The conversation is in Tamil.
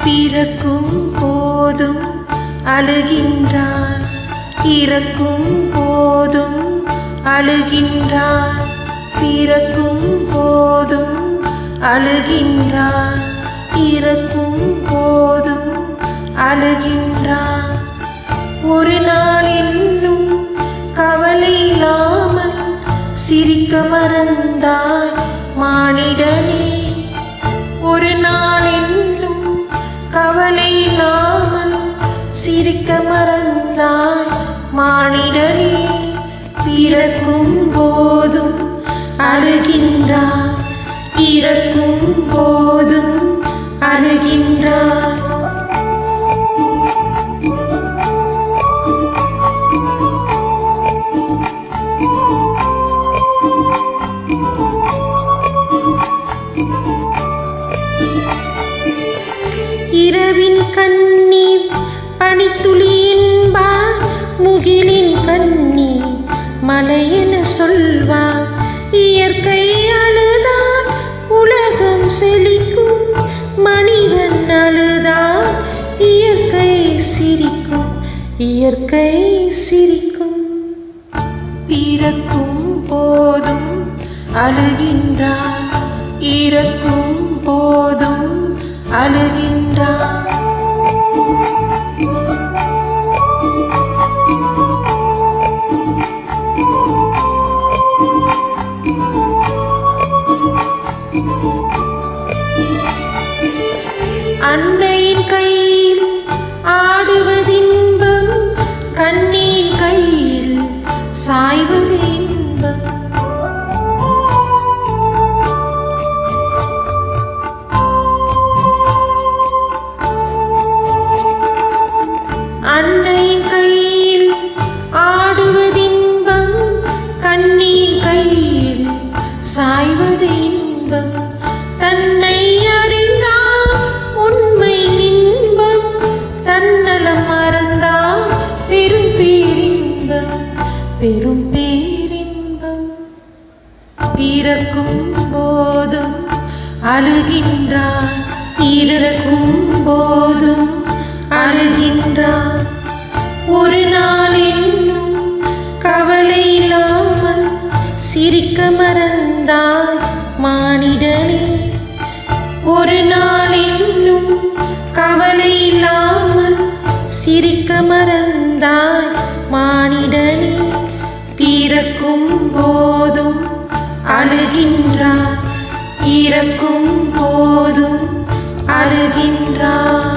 பிறக்கும் போதும் அழுகின்றார், இறக்கும் போதும் அழுகின்றார், பிறக்கும் போதும் அழுகின்றார், இறக்கும் போதும் அழுகின்றார். ஒரு நாள் இன்னும் கவலை இல்லாமல் சிரிக்க மறந்தாய் மானிடனே. ஒரு நாள் இன்னும் கவலை இல்லாமல் சிரிக்க மறந்தாய் மானிடனே. பிறக்கும் போதும் அழுகின்றார், இறக்கும் போதும் அழுகின்றார். இரவின் கண்ணீர் பனித்துளியின்பார், முகிலின் கண்ணீர் மலையென சொல்வார். இயற்கை அழுதால் உலகம் செழிக்கும், மனிதன் அழுதால் இயற்கை சிரிக்கும், இயற்கை சிரிக்கும். பிறக்கும் போதும் அழுகின்றார், இறக்கும் போதும் அழுகின்றார். அன்னையின் கையில் ஆடுவதின்பம், கண்ணின் கையில் சாய்வது இன்பம். அன்னையின் கையில் ஆடுவதின்பம், கண்ணின் கையில் சாய்வது இன்பம். தன்னை அறிந்தால் உண்மை இன்பம், தன்னலம் மறந்தால் பெரும் பேரின்பம், பெரும் பேரின்பம். பிறக்கும் போதும் அழுகின்றார், இறக்கும் போதும் அழுகின்றார். ஒரு நாள் இன்னும் கவலை இல்லாமல் சிரிக்க மறந்தாய் மானிடனே. ஒரு நாள் இன்னும் கவலை இல்லாமல் சிரிக்க மறந்தாய் மானிடனே. பிறக்கும் போதும் அழுகின்றார், இறக்கும் போதும் அழுகின்றார்.